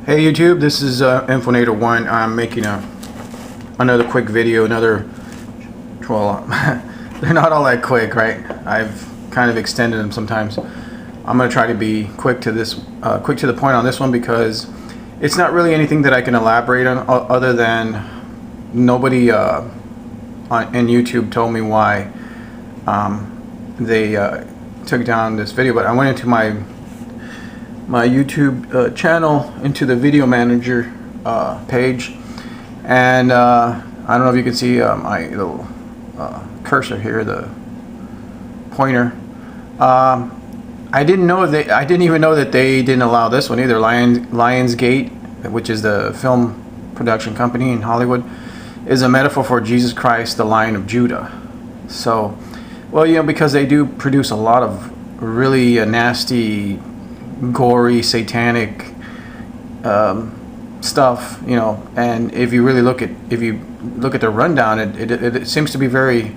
Hey YouTube, this is Infonator1. I'm making another quick video, well, they're not all that quick, right? I've kind of extended them sometimes. I'm going to try to be quick to the point on this one because it's not really anything that I can elaborate on other than nobody in YouTube told me why they took down this video, but I went into my YouTube channel, into the video manager page, and I don't know if you can see my little cursor here, the pointer. I didn't even know that they didn't allow this one either. Lionsgate, which is the film production company in Hollywood, is a metaphor for Jesus Christ, the Lion of Judah. So, well, you know, because they do produce a lot of really nasty, gory, satanic stuff, you know, and if you look at the rundown, it seems to be very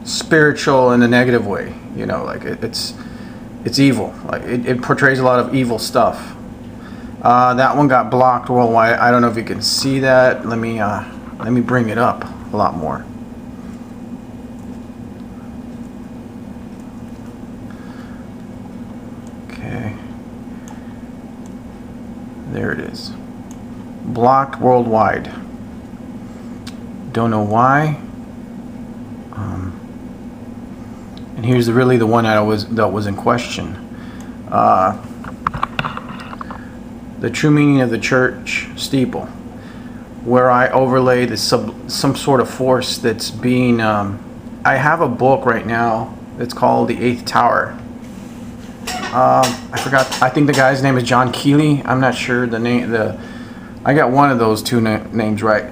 spiritual in a negative way, you know, like it's evil, like it portrays a lot of evil stuff. That one got blocked worldwide. I don't know if you can see that. Let me bring it up a lot more. There it is. Blocked worldwide. Don't know why. And here's really the one that was in question. The true meaning of the church steeple, where I overlay some sort of force that's being. I have a book right now that's called The Eighth Tower. I forgot. I think the guy's name is John Keeley. I'm not sure the name. I got one of those two names right.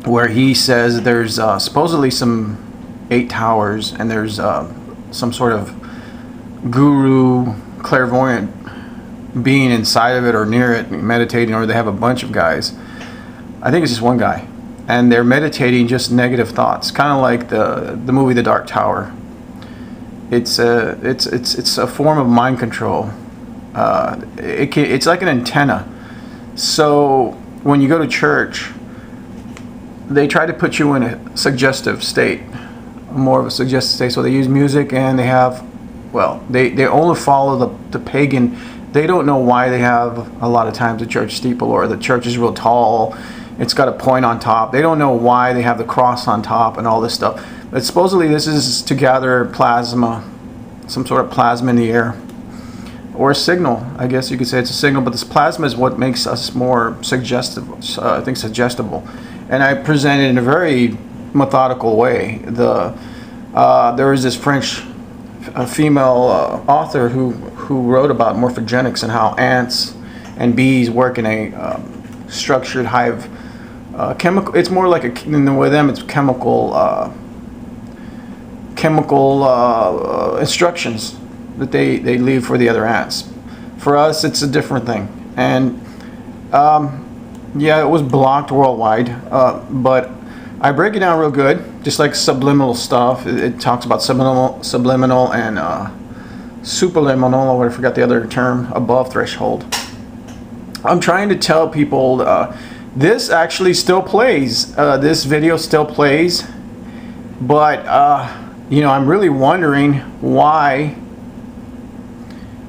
Where he says there's supposedly some 8 towers, and there's some sort of guru, clairvoyant being inside of it or near it, meditating, or they have a bunch of guys. I think it's just one guy, and they're meditating just negative thoughts, kind of like the movie The Dark Tower. It's a form of mind control. It's like an antenna. So when you go to church, they try to put you in a suggestive state, more of a suggestive state. So they use music, and they have, well, they only follow the pagan. They don't know why they have a lot of times a church steeple, or the church is real tall. It's got a point on top. They don't know why they have the cross on top and all this stuff. But supposedly this is to gather plasma, some sort of plasma in the air, or a signal. I guess you could say it's a signal, but this plasma is what makes us more suggestible. I think suggestible. And I present it in a very methodical way. There is this French female author who wrote about morphogenics and how ants and bees work in a structured hive. Chemical. It's more like with them, it's chemical instructions that they leave for the other ants. For us, it's a different thing. And yeah, it was blocked worldwide, but I break it down real good, just like subliminal stuff. It talks about subliminal and superliminal, or I forgot the other term, above threshold. I'm trying to tell people this actually still plays. This video still plays, but you know, I'm really wondering why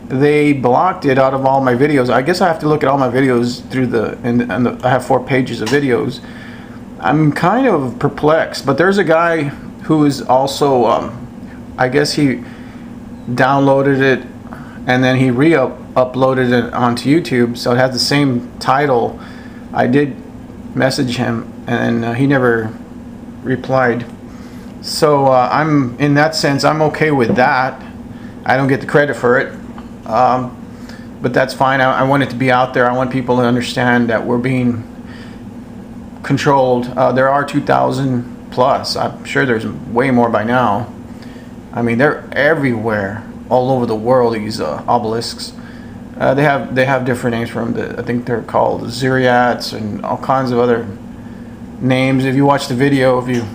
they blocked it out of all my videos. I guess I have to look at all my videos through I have 4 pages of videos. I'm kind of perplexed, but there's a guy who is also, I guess he downloaded it and then he uploaded it onto YouTube, so it has the same title. I did message him, and he never replied. So I'm, in that sense, I'm okay with that. I don't get the credit for it, but that's fine. I want it to be out there. I want people to understand that we're being controlled. There are 2,000 plus. I'm sure there's way more by now. I mean, they're everywhere, all over the world. These obelisks. They have different names for them. I think they're called Ziriats and all kinds of other names. If you watch the video, if you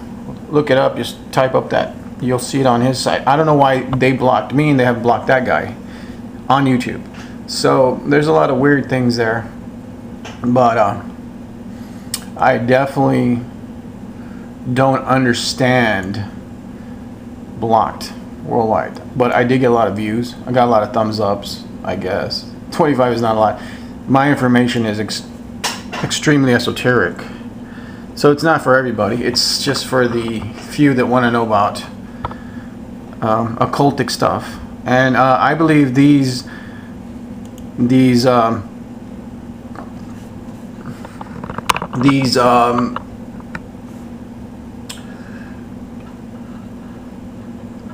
look it up, just type up that, you'll see it on his site. I don't know why they blocked me and they haven't blocked that guy on YouTube. So there's a lot of weird things there, but I definitely don't understand Blocked worldwide. But I did get a lot of views. I got a lot of thumbs ups, I guess. 25 is not a lot. My information is extremely esoteric, so it's not for everybody. It's just for the few that want to know about occultic stuff. And I believe these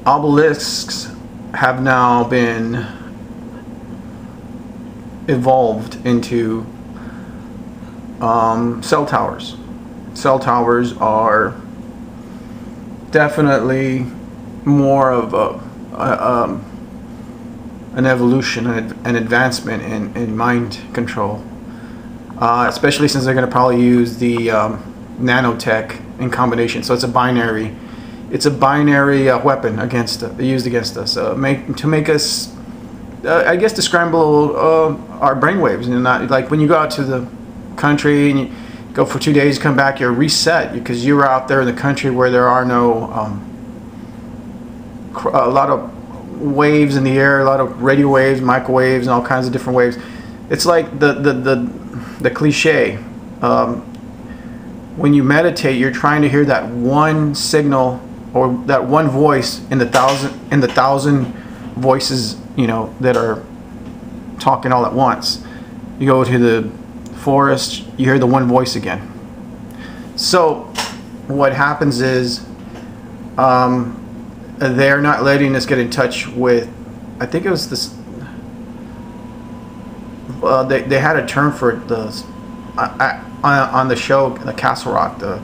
obelisks have now been evolved into cell towers. Cell towers are definitely more of an evolution, an advancement in mind control, especially since they're going to probably use the nanotech in combination. So it's a binary weapon used against us, to make us, I guess, to scramble our brainwaves. And not like when you go out to the country and you go for 2 days, come back, you're reset because you were out there in the country where there are no a lot of waves in the air, a lot of radio waves, microwaves, and all kinds of different waves. It's like the cliche. When you meditate, you're trying to hear that one signal or that one voice in the thousand voices, that are talking all at once. You go to the forest, you hear the one voice again. So what happens is they're not letting us get in touch with, I think it was this, they had a term for it, on the show, the Castle Rock, the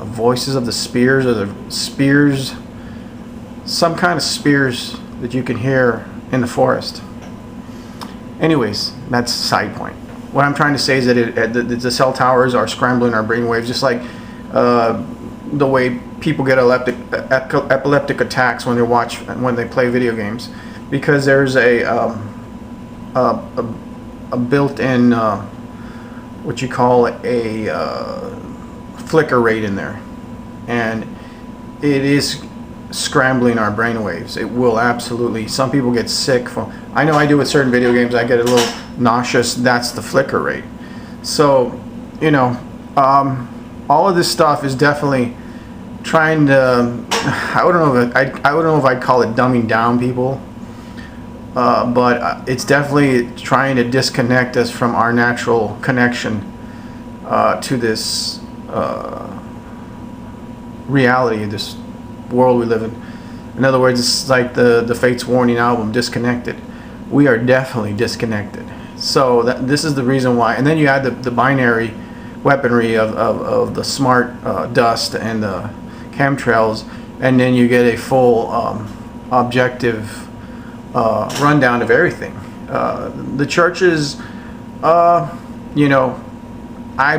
voices of the spears, or the spears, some kind of spears that you can hear in the forest. Anyways, that's a side point. What I'm trying to say is that the cell towers are scrambling our brainwaves, just like the way people get epileptic attacks when they play video games, because there's a built-in what you call a flicker rate in there, and it is scrambling our brainwaves. It will absolutely. Some people get sick from. I know I do with certain video games. I get a little nauseous. That's the flicker rate. So, all of this stuff is definitely trying to. I don't know if I'd call it dumbing down people, but it's definitely trying to disconnect us from our natural connection to this reality, this world we live in. In other words, it's like the Fates Warning album, Disconnected. We are definitely disconnected. So this is the reason why. And then you add the binary weaponry of the smart dust and the chemtrails, and then you get a full objective rundown of everything. The churches, I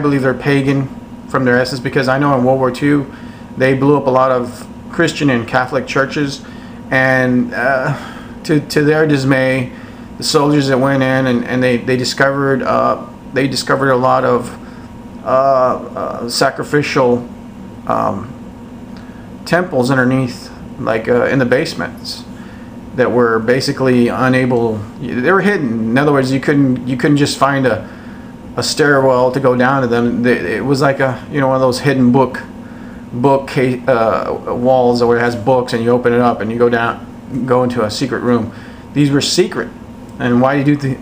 believe they're pagan from their essence, because I know in World War II they blew up a lot of Christian and Catholic churches, and to their dismay, the soldiers that went in and they discovered a lot of sacrificial temples underneath, like in the basements, that were basically unable. They were hidden. In other words, you couldn't just find a stairwell to go down to them. It was like one of those hidden book walls where it has books, and you open it up and you go into a secret room. These were secret. And why do you think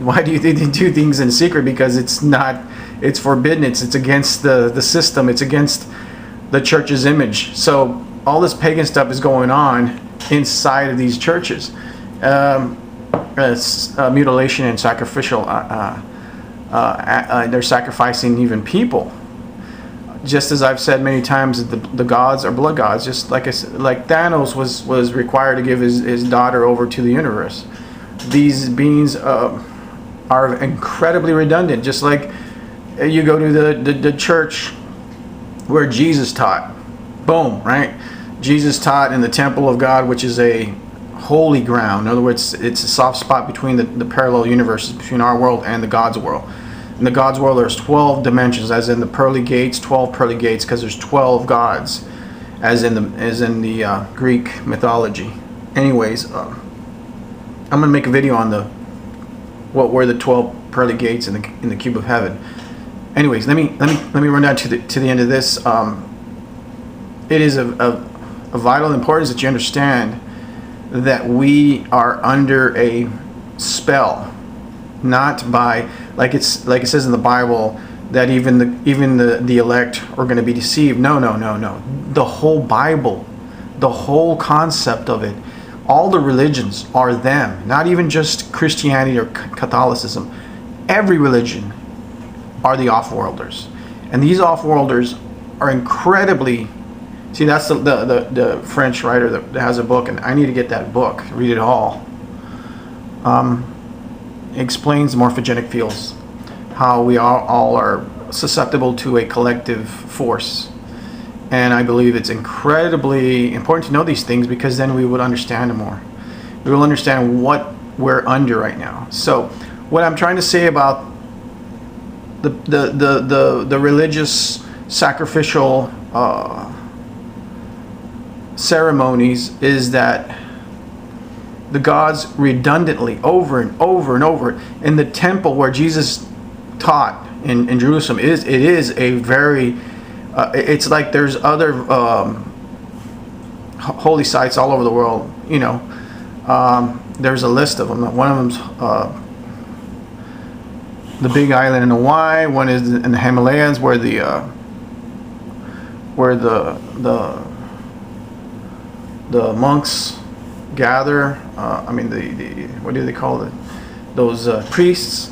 they do things in secret? Because it's forbidden. It's against the system. It's against the church's image. So all this pagan stuff is going on inside of these churches. Mutilation and sacrificial. They're sacrificing even people. Just as I've said many times, the gods are blood gods. Just like Thanos was required to give his daughter over to the universe. These beings are incredibly redundant. Just like you go to the church where Jesus taught. Boom, right? Jesus taught in the temple of God, which is a holy ground. In other words, it's a soft spot between the parallel universes, between our world and the God's world. In the God's world, there's 12 dimensions, as in the pearly gates, 12 pearly gates, because there's 12 gods, as in the Greek mythology. Anyways, I'm gonna make a video on what were the 12 pearly gates in the cube of heaven. Anyways, let me run down to the end of this. It is of vital importance that you understand that we are under a spell, not by, like it says in the Bible, that even the elect are going to be deceived. No. The whole Bible, the whole concept of it, all the religions are them. Not even just Christianity or Catholicism. Every religion are the off-worlders, and these off-worlders are incredibly. See, that's the French writer that has a book, and I need to get that book, read it all. It explains morphogenic fields, how we all are susceptible to a collective force. And I believe it's incredibly important to know these things, because then we would understand them more. We will understand what we're under right now. So what I'm trying to say about the religious sacrificial ceremonies is that the gods redundantly, over and over and over, in the temple where Jesus taught in Jerusalem, it is a very it's like there's other holy sites all over the world. There's a list of them. One of them's the Big Island in Hawaii. One is in the Himalayas, where the monks gather. The what do they call it? Those priests.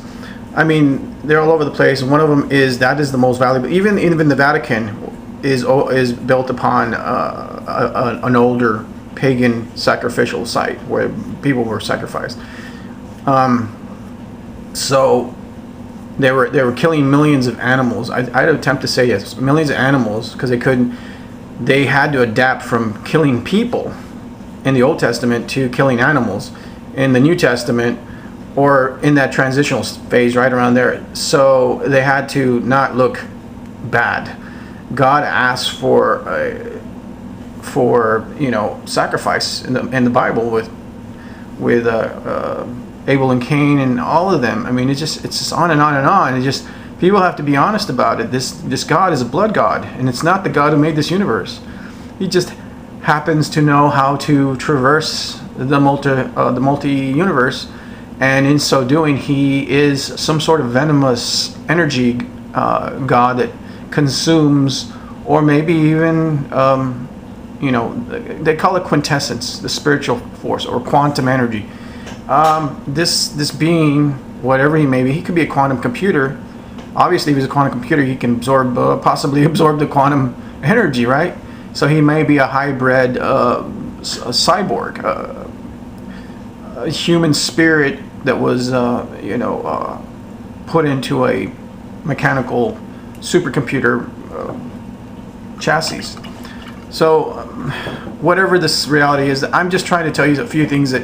They're all over the place. And one of them is the most valuable. Even the Vatican is built upon an older pagan sacrificial site where people were sacrificed. So they were killing millions of animals. I'd attempt to say yes, millions of animals, because they had to adapt from killing people in the Old Testament to killing animals in the New Testament, or in that transitional phase right around there. So they had to not look bad. God asked for sacrifice in the Bible with Abel and Cain and all of them. It's just on and on and on. It just, people have to be honest about it. This God is a blood God, and it's not the God who made this universe. He just happens to know how to traverse the multi-universe, and in so doing, he is some sort of venomous energy God that consumes, or maybe even they call it quintessence, the spiritual force, or quantum energy. This being, whatever he may be, he could be a quantum computer. Obviously, if he's a quantum computer, he can possibly absorb the quantum energy, right? So he may be a hybrid a cyborg, a human spirit that was put into a mechanical supercomputer chassis. So whatever this reality is, I'm just trying to tell you a few things that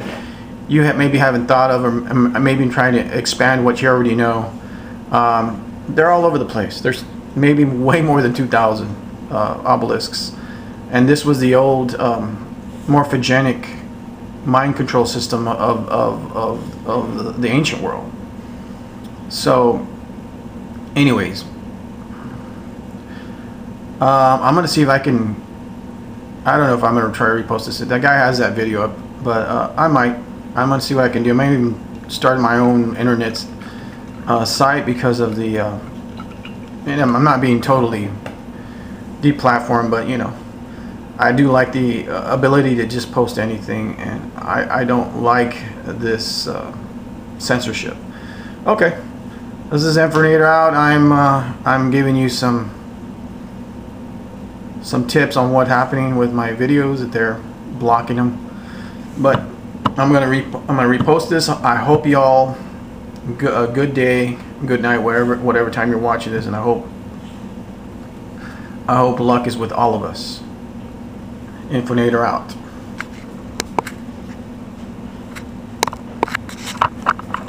you maybe haven't thought of, or maybe trying to expand what you already know. They're all over the place. There's maybe way more than 2,000 obelisks. And this was the old morphogenic mind control system of the ancient world. So anyways, I'm going to see if I can, I don't know if I'm going to try to repost this. That guy has that video up, but I'm going to see what I can do. I might even start my own internet site, because of the, I'm not being totally deplatformed, but I do like the ability to just post anything, and I don't like this censorship. Okay, this is Infernator out. I'm giving you some tips on what's happening with my videos, that they're blocking them. But I'm gonna repost this. I hope y'all a good day, good night, whatever time you're watching this, and I hope luck is with all of us. Infernator out.